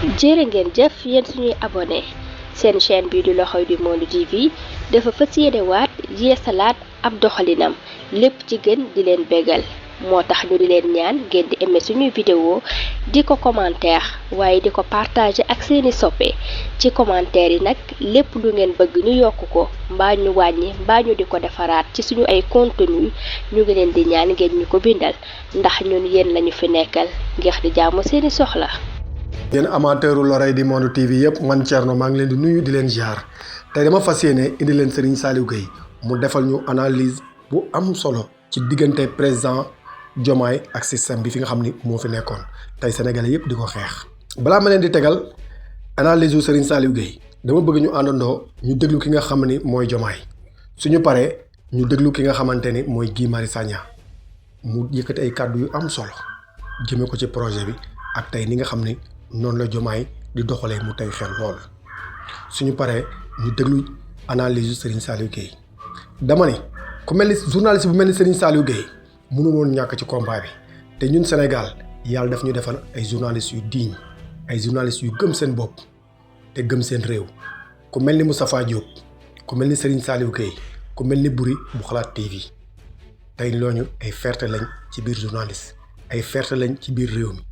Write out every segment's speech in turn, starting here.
jërë ngeen jëf yéen suñuy abonné seen chaîne bii di L'oreille du Monde TV dafa fas yéene waat yeesalaat ab doxalinam lépp ci gën di leen bégal moo tax ñu di leen ñaan ngeen di aimé suñuy vidéo di ko commentaire waaye di ko partager ak seeni soppe ci commentaire yi nag lépp lu ngeen bëgg ñu yokk ko mbaa ñu wàññi mbaa ñu di ko defaraat ci suñu ay contenu ñu ngi leen di ñaan ngeen ñu ko bindal ndax ñun yéen lañu fi nekkal ngir di jaamu seeni soxla. yéen amateuru L'oreille du Monde TV yëpp man Thierno maa ngi leen di nuyu di leen ziar tey dama fas yéene indi leen Serigne Saliou Gueye mu defal ñu analyse bu am solo ci diggante président Diomaye ak système bi fi nga xam ni moo fi nekkoon tey sénégalais yëpp di ko xeex. balaa ma leen di tegal analyse wu Serigne Saliou Gueye dama bëgg ñu àndandoo ñu déglu ki nga xam ni mooy Diomaye suñu paree ñu déglu ki nga xamante ni mooy Guy Marius Sagna mu yëkkati ay kàddu yu am solo jëme ko ci projet bi ak tey ni nga xam ni noonu la Diomaye di doxalee mu tey xel lool suñu paree ñu déglu analyse yu Serigne Saliou Gueye dama ni ku mel ni journaliste bu mel ni Serigne Saliou Gueye mënu woon ñàkk ci combat bi te ñun Sénégal yàlla daf ñu defal ay journalistes yu digne ay journalistes yu gëm seen bopp te gëm seen réew ku mel ni Moustapha Diop ku mel ni Serigne Saliou Gueye ku mel ni Buri bu Xalaat TV tey looñu ay fierté lañ ci biir journaliste ay fierté lañ ci biir réew mi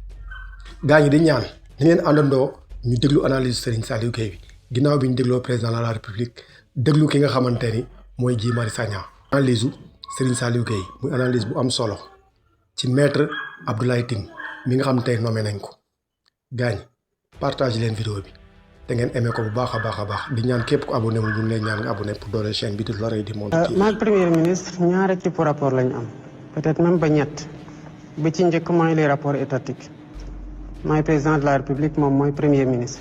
gaa ñi di ñaan ni ngeen àndandoo ñu déglu analyse Serigne Saliou Gueye bi ginnaaw bi ñu dégloo président de la république déglu ki nga xamante ni mooy Guy Marius Sagna analyse u Serigne Saliou Gueye muy analyse bu am solo ci maître Abdoulaye Tine mi nga xam tey nommé nañ ko gaa ñi partage leen vidéo bi te ngeen aimé ko bu baax a baax di ñaan képp ku abonné mu ñu lay ñaan nga abonné pour dooleel chaîne bi di L'oreille du Monde. maag premier ministre ñaari type rapport lañu am peut-être même ba ñett bi ci njëkk mooy les rapports étatiques mooy président de la république moom mooy premier ministre.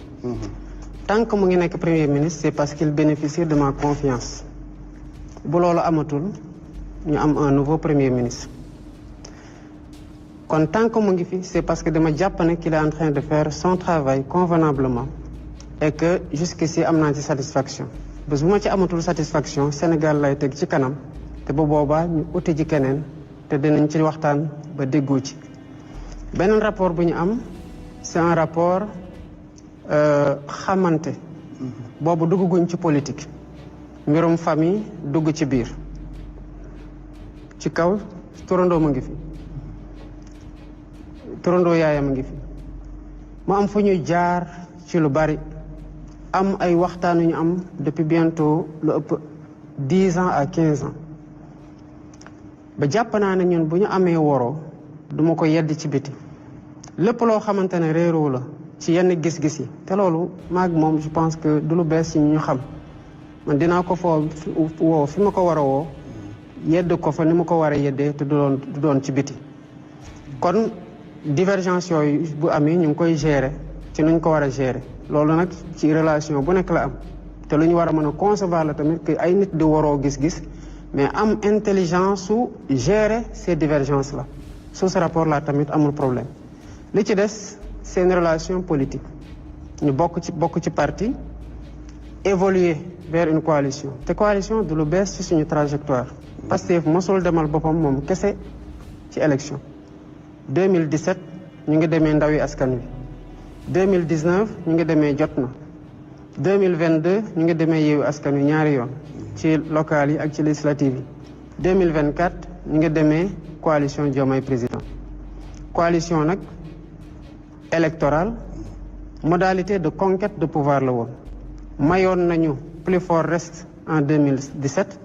tant que mu ngi nekk premier ministre c'est parce qu'il bénéficie de ma confiance bu loolu amatul ñu am un nouveau premier ministre kon tant que mu ngi fi c'est parce que dama jàpp ne qu'il est en train de faire son travail convenablement et que jusqu'ici am naa ci satisfaction bés bu ma ci amatul satisfaction Sénégal lay teg ci kanam te bu boobaa ñu uti ji keneen te dinañ ci waxtaan ba déggoo ci beneen rapport bu ñu am c'est un rapport xamante boobu dugguñ ci politique mbirum famille dugg ci biir ci kaw turandoo mu ngi fi turandoo yaayam a ngi fi mu am fu ñuy jaar ci lu bari am ay waxtaan yu ñu am depuis bientôt lu ëpp 10 ans à 15 ans ba jàpp naa ne ñun bu ñu amee woroo duma ko yedd ci biti lépp loo xamante ne réeroo la ci yenn gis-gis yi te loolu maag moom je pense que du lu bees ci ñu xam man dinaa ko woo fi ma ko war a woo yedd ko fa ni ma ko war a yeddee te du doon ci biti kon divergence yooyu bu amee ñu ngi koy gérer ci nuñ ko war a gérer loolu nag ci relation bu nekk la am te lu ñu war a mën a concevoir la tamit que ay nit di waroo gis-gis mais am intelligence su gérer ces divergences là sous ce rapport là tamit amul problème li ci des c'est une relation politique ñu bokk ci parti évoluer vers une coalition te coalition du lu bees ci suñu trajectoire Pastef mosul demal boppam moom kese ci élection 2017 ñu ngi demee ndawi askan wi 2019 ñu ngi demee jot na 2022 ñu ngi demee yeewu askan wi ñaari yoon ci locales yi ak ci législatives yi 2024 ñu ngi demee coalition Diomaye président coalition nag électorale modalité de conquête de pouvoir la woon mayoon nañu plus fort reste en 2017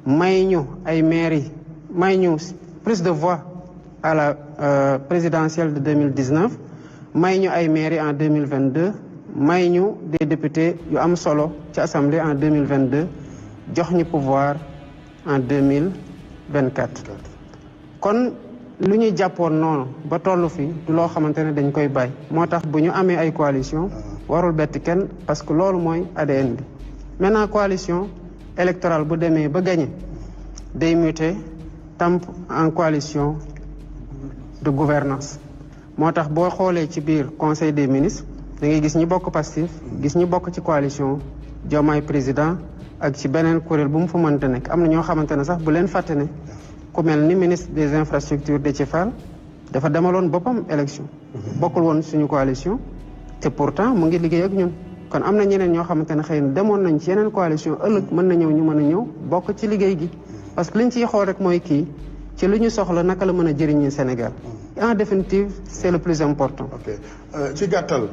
may ñu ay mairie may ñu plus de voix à la présidentielle de 2019 may ñu ay mairie en 2022 may ñu des députés yu am solo ci assemblée en 2022 jox ñu pouvoir en 2024 kon lu ñuy jàppoon noonu ba tollu fi du loo xamante ne dañ koy bàyyi moo tax bu ñu amee ay coalition warul bett kenn parce que loolu mooy ADN bi maintenant coalition électorale bu demee ba gagné day muter tamp en coalition de gouvernance moo tax boo xoolee ci biir conseil des ministres da ngay gis ñi bokk Pastef gis ñi bokk ci coalition Diomaye président ak ci beneen kuréel bu mu fa mënta nekk am na ñoo xamante ne sax bu leen fàtte ne ku mel ni ministre des infrastructures Déthié Fall dafa demaloon boppam élection bokkul woon suñu coalition te pourtant mu ngi liggéey ak ñun kon am na ñeneen ñoo xamante ne xëy na demoon nañ ci yeneen coalition ëllëg mën na ñëw ñu mën a ñëw bokk ci liggéey gi parce que liñ ciy xool rek mooy kii ci li ñu soxla naka la mën a jëriñee Sénégal en définitive c'est le plus important. ok ci gàttal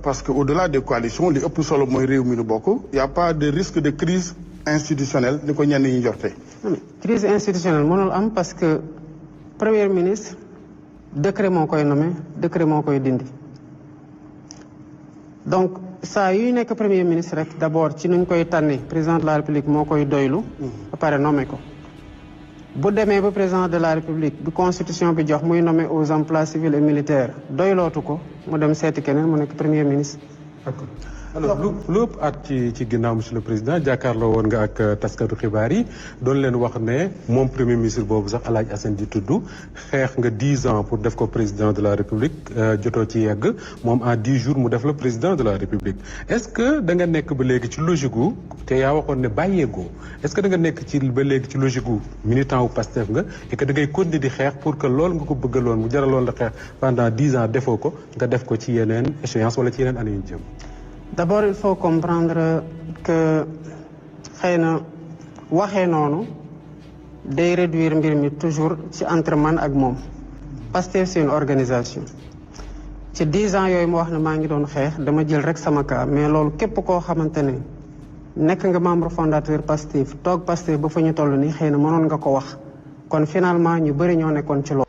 parce que au-delà des coalitions li ëpp solo mooy réew mi nu bokk y a pas de risque de crise institutionnelle ni ko ñenn ñi njorte. crise institutionnelle mënul am parce que premier ministre décret moo koy nommé décret moo koy dindi donc saa yuy nekk premier ministre rek d'abord ci nuñ koy tànni président de la république moo koy doylu ba pare nommé ko bu demee ba président de la république bi constitution bi jox muy nommé aux emplois civils et militaires doylootu ko mu dem seeti keneen mu nekk premier ministre. d'accord alors lu ëpp at ci ginnaaw monsieur le président jàkkaarloo woon nga ak taskatu xibaar yi doon leen wax ne moom premier ministre boobu sax El Hadj Assane di tudd xeex nga 10 ans pour def ko président de la république jotoo ci yegg moom en 10 jours mu def la président de la république est-ce que da nga nekk ba léegi ci logique gu te yaa waxoon ne bàyyeegoo est-ce que da nga nekk ci ba léegi ci logique gu militant wu Pastef nga et que da ngay continuer di xeex pour que loolu nga ko bëggaloon mu jaraloon la xeex pendant 10 ans defoo ko nga def ko ci yeneen échéance wala ci yeneen année yu jëm. D'abord il faut comprendre que xëy na waxee noonu day réduire mbir mi toujours ci entre man ak moom Pastef c'est une organisation ci 10 ans yooyu ma wax ne maa ngi doon xeex dama jël rek sama cas mais loolu képp koo xamante ne nekk nga membre fondateur Pastef toog Pastef ba fa ñu toll nii xëy na mënoon nga ko wax kon finalement ñu bëri ñoo nekkoon ci loolu.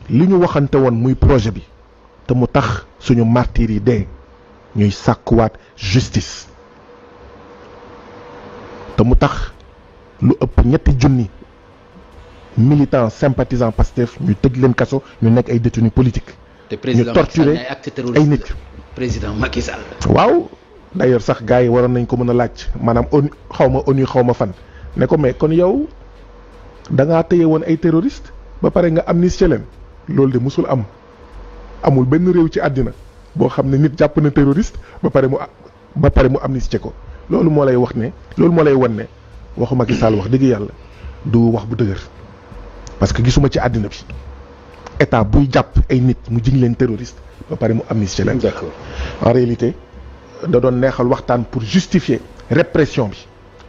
li ñu waxante woon muy projet bi te mu tax suñu martyrs yi dee ñuy sàkkuwaat justice te mu tax lu ëpp 3 militants sympathisants Pastef ñu tëj leen kaso ñu nekk ay détenus politiques. ñu torturer ay nit. président Macky Sall. waaw d'ailleurs sax gars yi waroon nañ ko mën a laaj maanaam ONU xaw ma fan ne ko mais kon yow da ngaa téye woon ay terroristes ba pare nga amnistier leen loolu de musul am amul benn réew ci àddina boo xam ne nit jàpp na terroriste ba pare mu amnistier ko loolu moo lay wax ne loolu moo lay wan ne waxu Macky Sall wax dëgg yàlla du wax bu dëgër parce que gisuma ci àddina bi état buy jàpp ay nit mu jiñ leen terroriste ba pare mu amnistier leen. D'accord. En réalité da doon neexal waxtaan pour justifier répression bi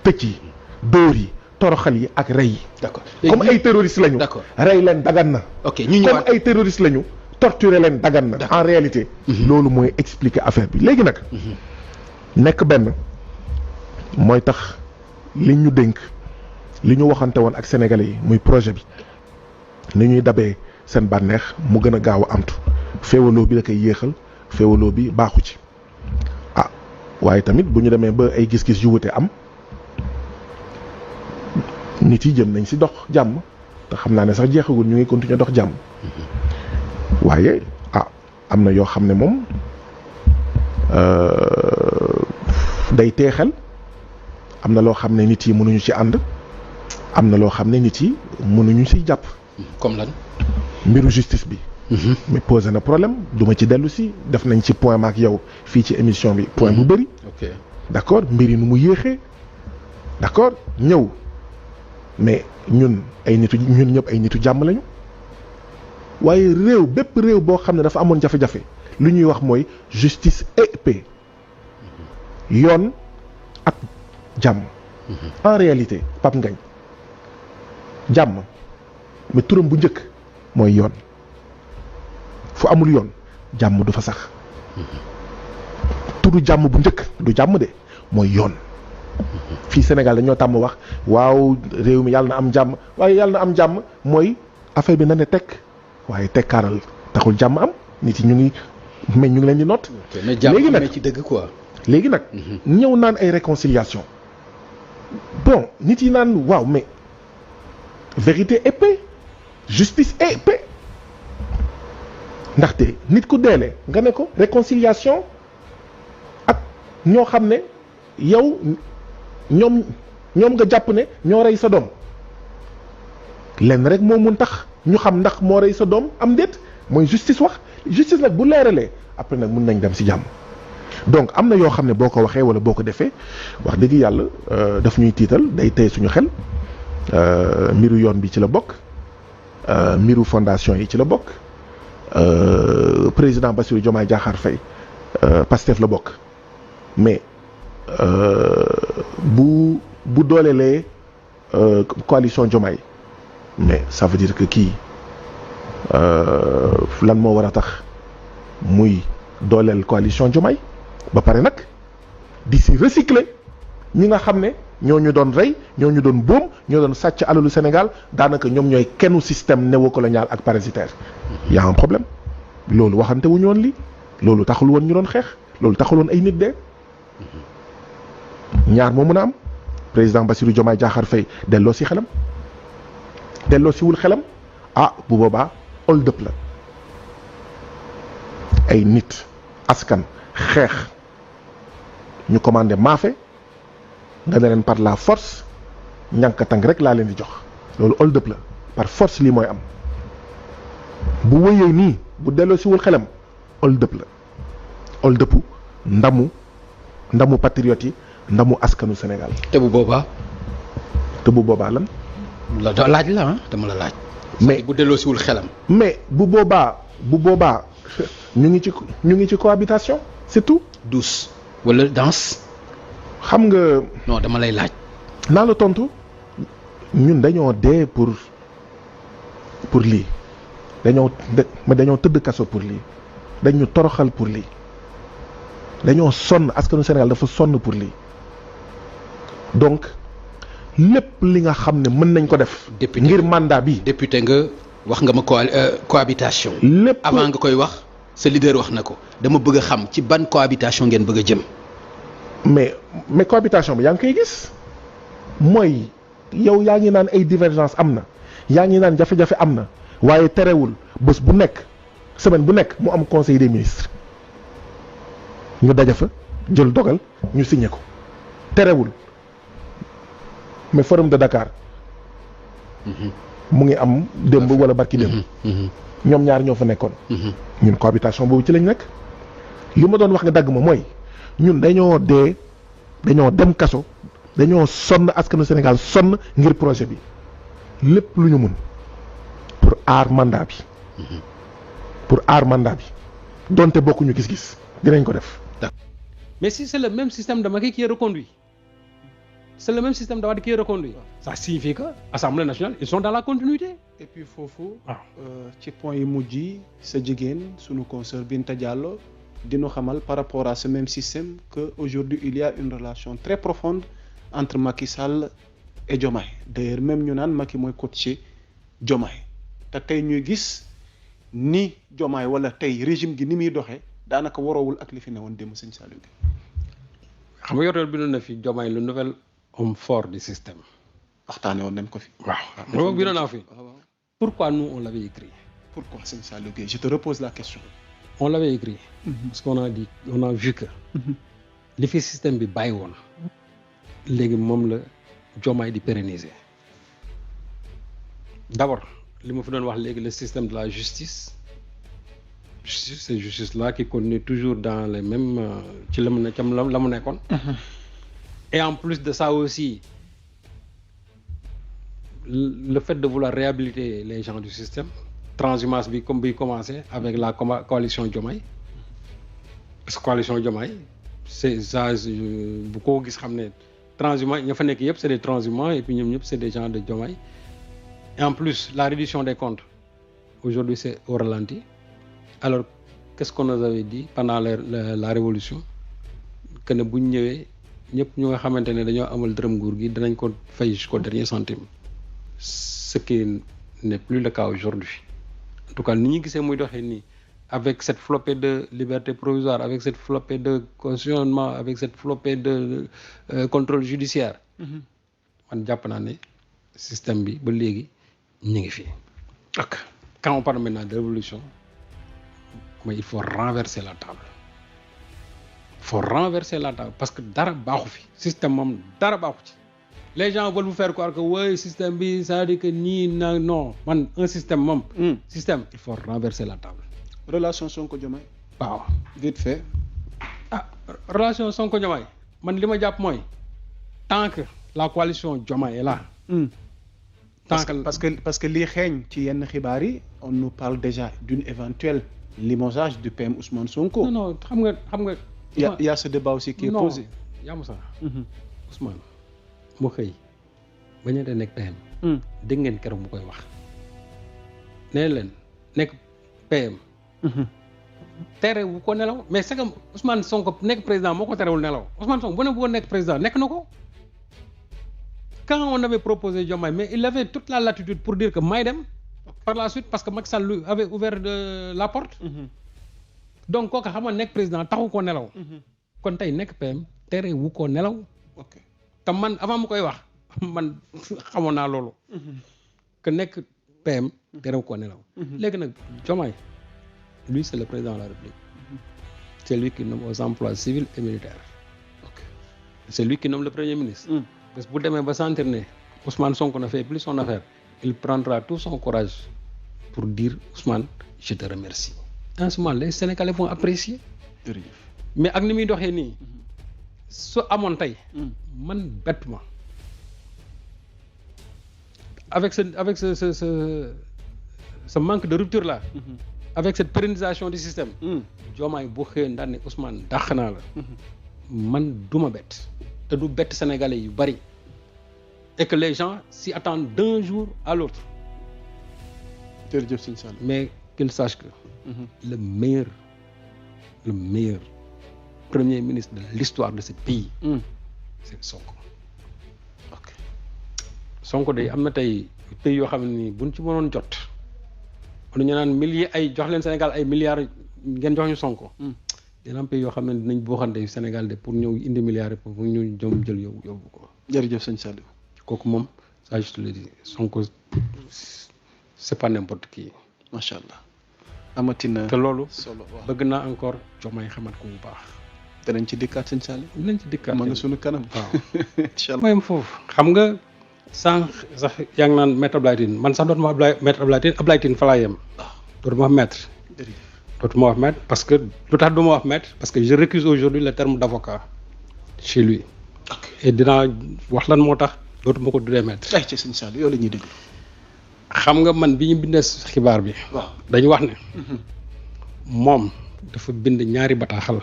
tëj yi dóor yi toroxal yi ak rey yi. D'accord. comme ay terroristes lañu. D'accord. rey leen dagan na. ok ñu ñëwaat comme ay terroristes lañu. torturer leen dagan na. en réalité. loolu mooy expliquer affaire bi léegi nag. nekk benn mooy tax li ñu dénk li ñu waxante woon ak sénégalais yi muy projet bi ni ñuy dabee seen bànneex mu gën a gaaw a amtu féewaloo bi da koy yéexal féewaloo bi baaxu ci ah waaye tamit bu ñu demee ba ay gis-gis yu wute am nit yi jëm nañ ci dox jàmm te xam naa ne sax jeexagul ñu ngi continuer dox jàmm. waaye am na yoo xam ne moom day teexal am na loo xam ne nit yi mënuñu ci ànd am na loo xam ne nit yi mënuñu ci jàpp. comme lan. mbiru justice bi. mais posé na problème duma ci dellu si def nañ ci point maak yow fii ci émission bi. point bu bëri. ok d'accord mbir yi nu mu yéexee d'accord ñëw mais ñun ñëpp ay nitu jàmm lañu. waaye bépp réew boo xam ne dafa amoon jafe-jafe lu ñuy wax mooy justice et paix yoon ak jàmm. en réalité Pape Ngagne jàmm mais turam bu njëkk mooy yoon fu amul yoon jàmm du fa sax turu jàmm bu njëkk du jàmm de mooy yoon. fii Sénégal dañoo tàmm wax waaw réew mi yàlla na am jàmm waaye yàlla na am jàmm mooy affaire bi na ne tekk waaye tekkaaral taxul jàmm am nit yi ñu ngi leen di noot. léegi nag ci dëgg quoi. léegi nag ñëw naan ay réconciliation bon nit yi naan waaw mais vérité et paix justice et paix ndaxte nit ku deele nga ne ko réconciliation ak ñoo xam ne yow ñoom nga jàpp ne ñoo rey sa doom lenn rek moo mun tax ñu xam ndax moo rey sa doom am déet mooy justice wax justice nag bu leeralee après nag mun nañ dem ci jàmm donc am na yoo xam ne boo ko waxee walla boo ko defee wax dëgg yàlla daf ñuy tiital day tey suñu xel mbiru yoon bi ci la bokk mbiru fondation yi ci la bokk président Bassirou Diomaye Diakhar Faye Pastef la bokk mais bu doolelee coalition Diomaye mais ça veut dire que kii lan moo war a tax muy dooleel coalition Diomaye ba pare nag di si recycler ñi nga xam ne ñoo ñu doon rey ñoo ñu doon boom ñoo doon sàcc alalu Sénégal daanaka ñoom ñooy kennu système néocolonial ak parasitaire. y a un problème loolu waxante wuñu woon lii loolu taxul woon ñu doon xeex loolu taxul woon ay nit dee ñaar moo mën a am président Bassirou Diomaye Diakhar Faye delloo si xelam delloo si wul xelam bu boobaa hold up la ay nit askan xeex ñu commandé maafe nga ne leen par la force ñànkatang rek laa leen di jox loolu hold up la par force lii mooy am bu wëyee nii bu delloo si wul xelam hold up la hold upu ndamu patriote yi ndamu askanu Sénégal. te bu boobaa lan. laaj la dama la laaj. mais bu delloo siwul xelam. mais bu boobaa ñu ngi ci cohabitation c'est tout. douce wala danse. xam nga. non dama lay laaj. naa la tontu ñun dañoo dee pour lii dañoo tëdd kaso pour lii dañu toroxal pour lii dañoo sonn askanu Sénégal dafa sonn pour lii donc lépp li nga xam ne mën nañ ko def. ngir mandat bi. député nga wax nga ma cohabitation. lépp avant nga koy wax sa leader wax na ko dama bëgg a xam ci ban cohabitation ngeen bëgg a jëm. mais cohabitation bi yaa ngi koy gis mooy yow yaa ngi naan ay divergence am na yaa ngi naan jafe-jafe am na waaye terewul bés bu nekk semaine bu nekk mu am conseil des ministres ñu daja fa jël dogal ñu signé ko terewul mais forum de Dakar mu ngi am démb wala barki démb ñoom ñaar ñoo fa nekkoon ñun cohabitation boobu ci lañ nekk li ma doon wax nga dagg ma mooy ñun dañoo dem kaso dañoo sonn askanu Sénégal sonn ngir projet bi lépp lu ñu mun pour aar mandat bi donte bokkuñu gis-gis dinañ ko def. Mais si c'est le même système de Macky qui est reconduit, c'est le même système de Wade qui est reconduit. Ça signifie que l'Assemblée nationale, ils sont dans la continuité. Et puis foofu ci point yi mujj yi sa jigéen sunu consoeur Binta Diallo dinu xamal par rapport à ce même système que aujourd'hui il y a une relation très profonde entre Macky Sall et Diomaye. D'ailleurs même ñu naan Macky mooy coaché Diomaye te tey ñuy gis ni Diomaye wala tey régime gi ni muy doxee daanaka waroowul ak li fi newoon démb sëñ Saliou Gueye. xam nga yoreel bi na fi Diomaye le nouvel homme fort du système. waxtaane woon nañ ko fi. waaw bi naa fi. Pourquoi nous on l'avait écrit? Pourquoi sëñ Saliou Gueye? Je te repose la question. On l'avait écrit. Parce qu'on a dit, on a vu que li fi système bi bàyyi woon léegi moom la Diomaye di pérenniser. D'abord li ma fi doon wax léegi le système de la justice cette justice là qui continue toujours dans les mêmes ci la mu nekkoon. Et en plus de ça aussi le fait de vouloir réhabiliter les gens du système, transhumance bi comme bi commencé avec la coalition Diomaye. Parce que coalition Diomaye c'est ça bu ko gis xam ne transhumants ña fa nekk yëpp c'est des transhumants et puis ñoom ñëpp c'est des gens de Diomaye. Et en plus la reddition des comptes aujourd'hui c'est au ralenti. Alors qu'est-ce qu'on nous avait dit pendant la révolution que ne bu ñu ñëwee ñëpp ñu nga xamante ne dañoo amal dërëm nguur gi danañ ko fay jusqu'au dernier centime. Ce qui n'est plus le cas aujourd'hui. En tout cas ni ñu gisee muy doxee nii avec cette flopée de liberté provisoire, avec cette flopée de cautionnement, avec cette flopée de contrôle judiciaire. Man jàpp naa ne système bi ba léegi ñu ngi fi. Quand on parle maintenant de révolution, mais il faut renverser la table. Il faut renverser la table parce que dara baaxu fi système moom dara baaxu ci. Les gens veulent vous faire croire que oui système bi ça veut dire que nii na non man un système moom. Système il faut renverser la table. Relation Sonko-Diomaye. waaw vite fait. relation Sonko-Diomaye man li ma jàpp mooy tant que la coalition Diomaye est là. parce que lii xeeñ ci yenn xibaar yi on nous parle déjà d'une éventuelle limogeage du PM Ousmane Sonko. non xam nga. Il y a ce débat aussi qui est posé. yaa ma sax Ousmane mu xëy bañ a nekk PM. dégg ngeen keroog mu koy wax nee leen nekk PM. tere wu ko nelaw mais c'est que Ousmane Sonko nekk président moo ko terewul nelaw Ousmane Sonko bu ne bëggoon nekk président nekk na ko. Quand on avait proposé Diomaye, mais il avait toute la latitude pour dire que may dem par la suite parce que Macky Sall lui avait ouvert la porte. Donc kooku xam nga nekk président taxu ko nelaw. kon tey nekk PM tere wu ko nelaw. ok te man avant mu koy wax man xamoon naa loolu. que nekk PM tere wu ko nelaw. léegi nag Diomaye lui c'est le président de la République. C'est lui qui nomme aux emplois civils et militaires. ok C'est lui qui nomme le premier ministre. Parce que bu demee ba sentir ne Ousmane Sonko ne fait plus son affaire il prendra tout son courage pour dire Ousmane je te remercie. En ce moment les Sénégalais vont apprécier. mais ak ni muy doxee nii su amoon tey man bett ma avec ce manque de rupture là. avec cette pérennisation du système. Diomaye bu xëyee ndax ne Ousmane dàq naa la. man duma bett te du bett Sénégalais yu bari et que les gens s'y attendent d'un jour à l'autre. jërëjëf sëñ Sall. mais qu'ils sachent que le meilleur premier ministre de l'histoire de ce pays c'est Sonko. ok Sonko day am na tey pays yoo xam ne nii buñ ci mënoon jot wala ñu naan milliers ay jox leen Sénégal ay milliards ngeen jox ñu Sonko. dina am pays yoo xam ne dinañ booxante Sénégal de pour ñëw indi milliards pour ñu jëm jël yóbbu ko. jërëjëf sëñ Sall. kooku moom ça je te le dis Sonko c'est pas n'importe qui. macha allah amatina. te loolu solo waaw bëgg naa encore Diomaye xamat ko bu baax. danañ ci dikkaat sëñ Sall. dinañ ci dikkaat ma nga sunu kanam. waaw incha allah mooy foofu xam nga sànq sax yaa ngi naan maître Abdoulaye Tine man sax dootuma maître Abdoulaye Tine fa laa yem. dootuma wax maître. dootuma wax maître parce que lu tax du ma wax maître parce que je récuse aujourd'hui le terme d'avocat chez lui. et dinaa wax lan moo tax dootuma ko tuddee maître. ay ci sëñ Sall yow la ñuy déglu. xam nga man bi ñu bindee xibaar bi. waaw dañu wax ne. moom dafa bind ñaari bataaxal.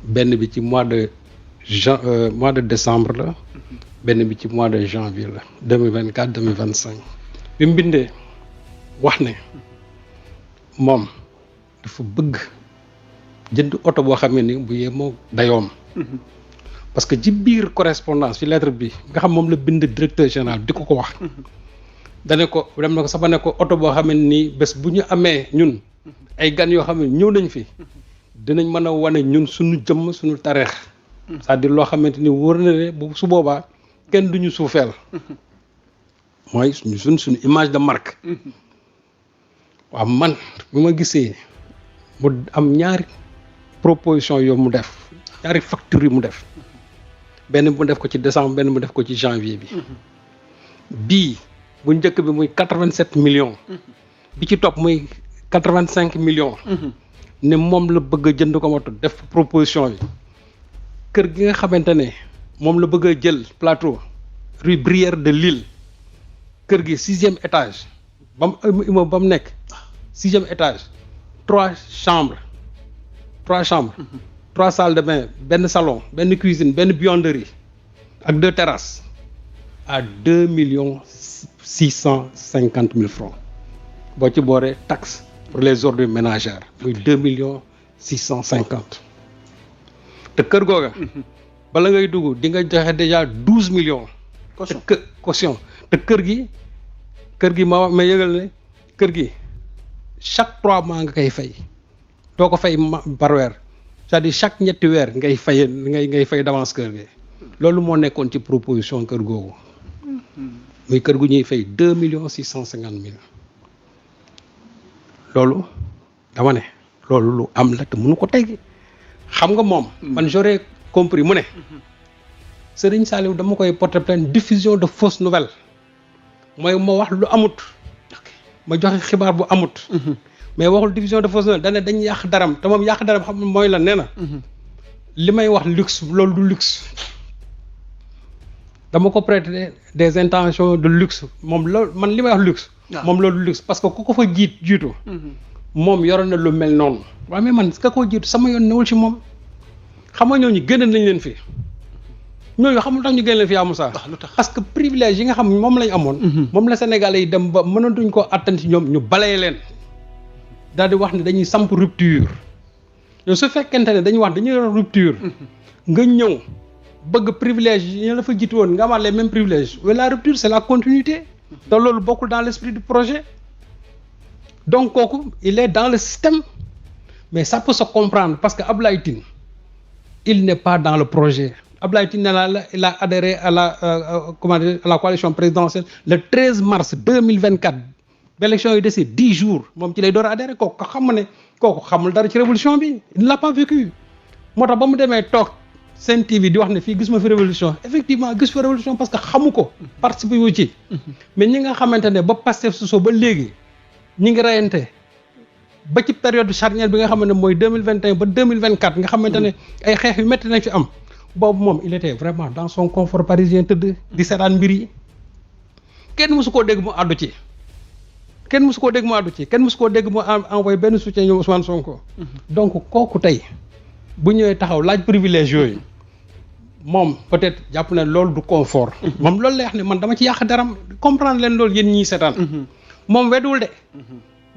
benn bi ci mois de décembre la. benn bi ci mois de janvier la 2024 2025. bi mu bindee wax ne moom dafa bëgg jënd oto boo xam ne ni bu yemoo dayoom. parce que ci biir correspondance ci lettre bi nga xam moom la bind directeur général di ko wax. dane ko dem na ko sax ba ne ko oto boo xam ne nii bés bu ñu amee ñun ay gan yoo xam ne ñëw nañ fi dinañ mën a wane ñun suñu jëmm suñu tareex. c'est-à-dire loo xamante ni wóor na ne bu su boobaa kenn duñu suufeel. mooy suñu image de marque. waaw man bu ma gisee mu am ñaari proposition yoo mu def ñaari facture yi mu def benn mu def ko ci décembre benn mu def ko ci janvier bi. bii bu njëkk bi muy 87 millions. bi ci topp muy 85 millions. ne moom la bëgg a jënd ko moto def proposition bi. kër gi nga xamante ne moom la bëgg a jël plateau rue Brière de Lille kër gi 6e étage ba mu immeuble ba mu nekk 6e étage 3 chambres 3 salles de bain benn salon benn cuisine benn buanderie ak 2 terrasses à 2,650,000 francs boo ci booree taxe pour les ordures ménagères muy 2,650,000 te kër googa bala ngay dugg di nga joxe déjà 12 millions. caution te kër gi ma yëgal ne kër gi chaque 3 mois nga koy fay doo ko fay par weer c'est-à-dire chaque ñetti weer ngay fay d'avance kër gi loolu moo nekkoon ci proposition kër googu muy kër gu ñuy fay 2,650,000 loolu dama ne loolu lu am la te mënu ko teggi xam nga moom man j'aurais compris mu ne Serigne Saliou dama koy porter plainte diffusion de fausses nouvelles mooy ma wax lu amut ma joxe xibaar bu amut mais waxul diffusion de fausses nouvelles dane dañ yàq daram te moom yàq daram xam mooy la nee na li may wax luxe loolu du luxe dama ko prêter des intentions de luxe moom loolu man li may wax luxe moom loolu luxe parce que ku ko fa jiitu moom yoroon na lu mel noonu waaye mais man ka koo jiitu sama yoon newul ci moom xam nga ñooñu gën nañ leen fi ñooñu xamul tax ñu gën leen fi yaa Moussa parce que privilège yi nga xam moom lañ amoon moom la Sénégalais yi dem ba mënatuñ koo attan ci ñoom ñu balee leen daal di wax ne dañuy samp rupture yow su fekkente ne dañuy wax dañuy yor rupture nga ñëw bëgg privilège yi la fa jiitu woon nga amaat les mêmes privilèges mais la rupture c'est la continuité te loolu bokkul dans l'esprit du projet donc kooku il est dans le système mais ça peut se comprendre parce que Abdoulaye Tine il n'est pas dans le projet Abdoulaye Tine il a adhéré à la à la coalition présidentielle le 13 mars 2024 l'élection yi desee 10 jours moom ci lay door a adhéré kooku xam ne kooku xamul dara ci révolution bi il ne l'a pas vécu moo tax ba mu demee toog Sen TV di wax ne fii gis ma fi révolution effectivement gis fa révolution parce que xamu ko participer wu ci mais ñi nga xamante ne ba Pastef soso ba léegi ñi ngi reyante ba ci période charnière bi nga xamante ne mooy 2021 ba 2024 nga xamante ne ay xeex yu métti nañ fi am boobu moom il était vraiment dans son confort parisien tëdd di seetaan mbir yi kenn mësu koo dégg mu àddu ci kenn mësu koo dégg mu envoyé benn soutien ñoom Ousmane Sonko donc kooku tey bu ñëwee taxaw laaj privilège yooyu moom peut-être jàpp na loolu du confort moom loolu lay wax ne man dama ci yàq daram comprendre leen loolu yéen ñii seetaan moom wedduwul de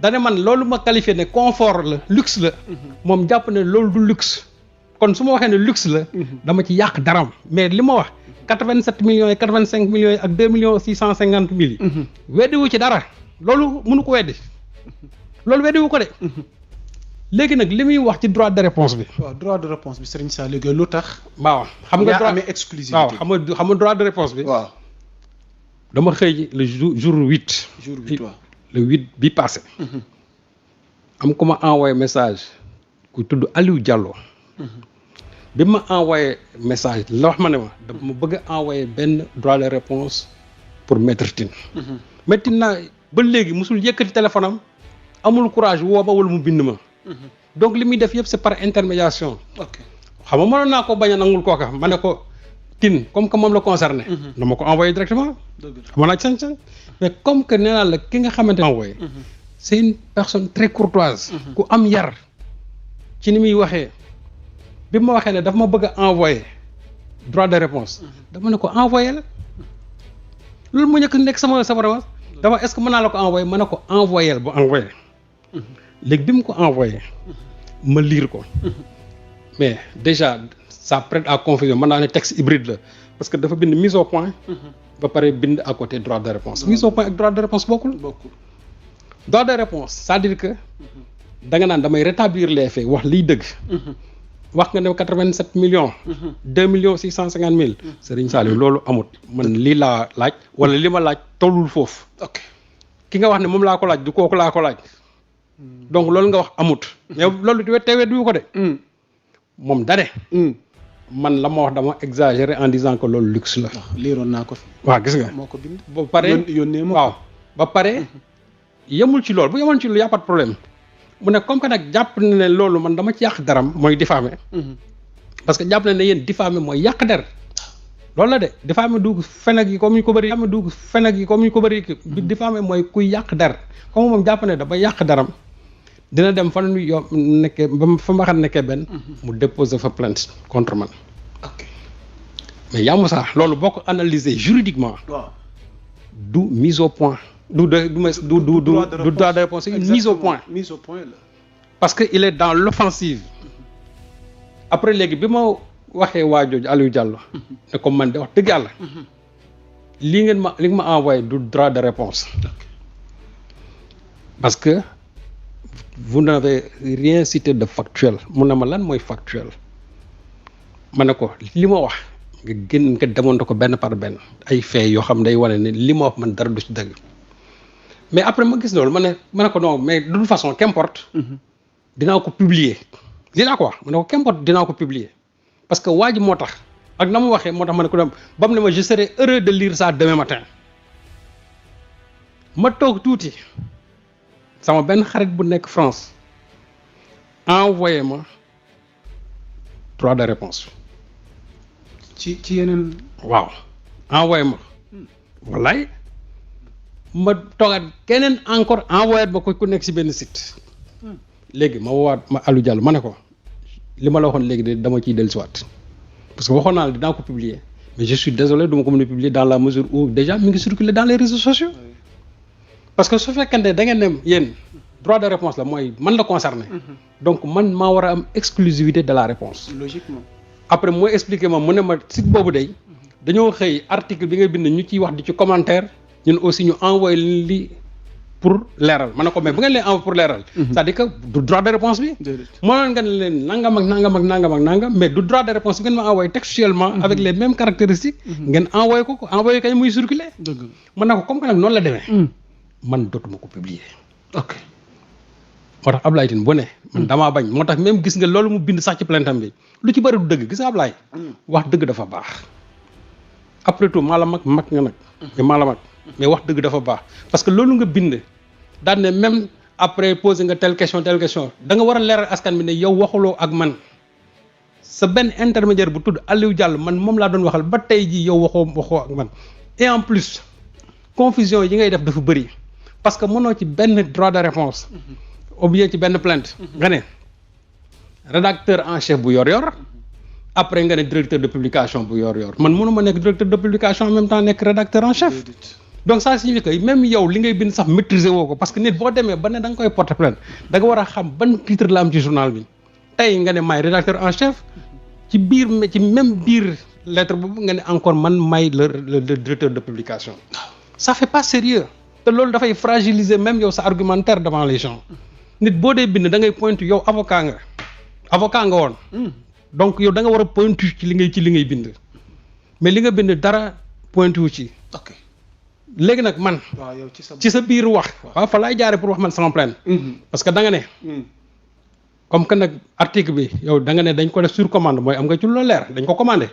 dane man loolu ma qualifié ne confort la luxe la moom jàpp ne loolu du luxe kon su ma waxee ne luxe la dama ci yàq daram mais li ma wax 87 millions et 85 millions yi ak 2 millions 650 mille yi weddiwu ci dara loolu mënu ko weddi loolu weddiwu ko de léegi nag li muy wax ci droit de réponse bi. waaw droit de réponse bi Serigne Saliou Gueye lu tax. waaw xam nga droit amee exclusivité. waaw xam nga droit de réponse bi. waaw dama xëy le jour 8. jour 8 waaw le 8 bi passé. am ku ma envoyé message ku tudd Aliou Diallo. bi ma envoyé message la wax ma ne ma dama bëgg a envoyé benn droit de réponse pour Maître Tine. Maître Tine naa ba léegi musul yëkkati téléphone am amul courage woo ba wala mu bind ma. donc li muy def yëpp c'est par intermédiation. ok xam nga mënoon naa ko bañ a nangul kooka ma ne ko Tine comme que moom la concerné. na ma ko envoyé directement. xam naa ci sañ-sañ mais comme que nee naa la ki nga xamante ne envoyé. c'est une personne très courtoise. ku am yar ci ni muy waxee bi ma waxee ne daf ma bëgg a envoyé droit de réponse dama ne ko envoyé la loolu mu njëkk nekk sama réponse dama est-ce que mën naa la ko envoyé ma ne ko envoyé la bu envoyé. léegi bi mu ko envoyé ma lire ko mais déjà ça prête à confusion mën naa ne texte hybride la parce que dafa bind mise au point ba pare bind à côté droit de réponse mise au point ak droit de réponse bokkul droit de réponse c'est-à-dire que da nga naan damay rétablir les faits wax liy dëgg wax nga ne 87 millions 2 millions 650 mille Serigne Saliou loolu amut man lii laa laaj wala li ma laaj tollul foofu ki nga wax ne moom laa ko laaj du kooku laa ko laaj donc loolu nga wax amut mais loolu te weddu ko de moom dane man la ma wax dama exagéré en disant que loolu luxe la liiroon naa ko fi waaw gis nga moo ko bind ba pare yónnee ma waaw ba pare yemul ci loolu bu yemoon ci loolu y a pas de problème mu ne comme que nag jàpp na ne loolu man dama ci yàq daram mooy diffamer parce que jàpp na ne yéen diffamer mooy yàq der loolu la de diffamer du fen ak yi comme ñu ko bëri diffamer mooy kuy yàq der comme moom jàpp ne dafa yàq daram dina dem fan yo nekkee ba fa ma xam nekkee benn mu déposer fa plainte contre man mais yaa Moussa loolu boo ko analyser juridiquement du mise au point du droit de réponse c'est une mise au point la parce que il est dans l'offensive après léegi bi ma waxee waa jooju Aliou Diallo ne comme man de wax dëgg yàlla li nga ma envoyé du droit de réponse parce que vous n'avez rien cité de factuel mu ne ma lan mooy factuel ma ne ko li ma wax nga gën nga démonter ko benn par benn ay faits yoo xam day wane ne li ma wax man dara du ci dëgg mais après ma gis loolu ma ne ko non mais de toute façon qu'importe dinaa ko publier lii laa ko wax ma ne ko qu'importe dinaa ko publier parce que waa ji moo tax ak na mu waxee moo tax ma ne ko dem ba mu ne ma je serai heureux de lire ça demain matin ma toog tuuti sama benn xarit bu nekk France envoyé ma droit de réponse ci yeneen waaw envoyé ma wallaay ma toogaat keneen encore envoyé ma ko ku nekk ci benn site léegi ma woowaat ma Aliou Diallo ma ne ko li ma la waxoon léegi de dama ciy dellusiwaat parce que waxoon naa la dinaa ko publier mais je suis désolé du ma ko mën a publier dans la mesure où déjà mi ngi circuler dans les réseaux sociaux parce que su fekkente da ngeen ne yéen droit de réponse la mooy man la concerné donc man maa war a am exclusivité de la réponse logiquement après mooy expliqué ma mu ne ma site boobu day dañoo xëy article bi nga bind ñu ciy wax di ci commentaire ñun aussi ñu envoyé li pour leeral ma ne ko mais bu ngeen leen envoyé pour leeral c'est-à-dire que du droit de réponse bi moo leen nga ne leen nangam ak nangam ak nangam ak nangam mais du droit de réponse bi ngeen ma envoyé textuellement avec les mêmes caractéristiques ngeen envoyé ko envoyé kay muy circuler man na ko comme que nag noonu la demee man dootuma ko publier ok moo tax Ablaye Tine bu ne man damaa bañ moo tax même gis nga loolu mu bind sax ci plaintam bi lu ci bëri du dëgg gis nga Ablaye wax dëgg dafa baax après tout maa la mag nga nag mais maa la mag mais wax dëgg dafa baax parce que loolu nga bind daan ne même après poser nga telle question da nga war a leeral askan bi ne yow waxuloo ak man sa benn intermédiaire bu tudd Aliou Diallo man moom laa doon waxal ba tey jii yow waxoo ak man et en plus confusion yi ngay def dafa bëri parce que mënoo ci benn droit de réponse ou bien ci benn plainte nga ne rédacteur en chef bu yor après nga ne directeur de publication bu yor man mënuma nekk directeur de publication en même temps nekk rédacteur en chef donc ça signifie que même yow li ngay bind sax maîtriser woo ko parce que nit boo demee ba ne da nga koy porter plainte da nga war a xam ban titre la am ci journal bi tey nga ne maay rédacteur en chef ci même biir lettre boobu nga ne encore man maay le directeur de publication ça fait pas sérieux te loolu dafay fragiliser même yow sa argumentaire devant les gens nit boo dee bind da ngay pointu yow avocat nga woon donc yow da nga war a pointu ci li ngay bind mais li nga bind dara pointu wu ci ok léegi nag man waaw yow ci sa biir wax waaw fa laay jaare pour wax man sama plainte parce que da nga ne comme que nag article bi yow da nga ne dañ ko def sur commande mooy am nga ci lu leer dañ ko commandé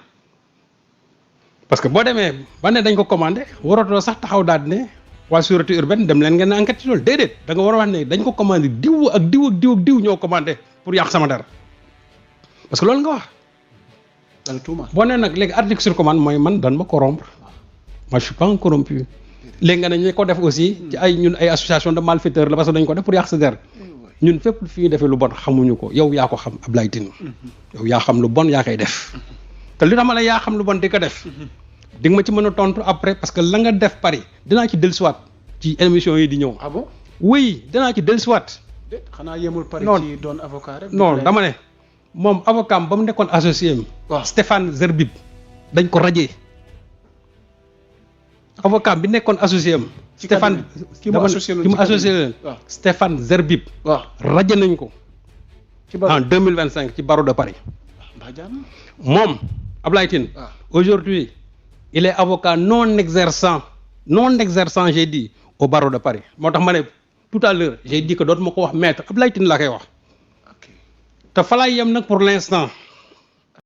parce que boo demee ba ne dañ ko commandé waratoo sax taxaw daal ne waa sûreté urbaine dem leen ngeen enquête ci loolu déedéet da nga war a wax ne dañ ko commandé diw ak diw ñoo commandé pour yàq sama dara parce que loolu nga wax dana tuuma boo nee nag léegi article sur commande mooy man dan ma corrompre moi je suis pas corrompu léegi nga ne ñu ko def aussi ci ñun ay association de malfaiteurs la parce que dañ ko def pour yàq sa der ñun fépp fi ñu defee lu bon xamuñu ko yow yaa ko xam Ablaye Tine yow yaa xam lu bon yaa koy def te li tax ma la yaa xam lu bon di ko def di nga ma ci mën a tontu après parce que la nga def Paris dinaa ci dellusiwaat ci émission yi di ñëw. ah bon oui dinaa ci dellusiwaat. xanaa yemul Paris ci doon avocat rek. non dama ne moom avocat ba mu nekkoon associé am. waaw Stéphane Zerbib dañ ko radié. avocat bi nekkoon associé am. Stéphane ki mu associé leen Stéphane Zerbib. waaw radié nañ ko. ci en 2025 ci barreau de Paris. moom Ablaye Tine. aujourd'hui il est avocat non exerçant j'ai dit au barreau de Paris moo tax ma ne tout à l'heure j'ai dit que dootuma ko wax maître Ablaye Tine laa koy wax te fa laay yem nag pour l'instant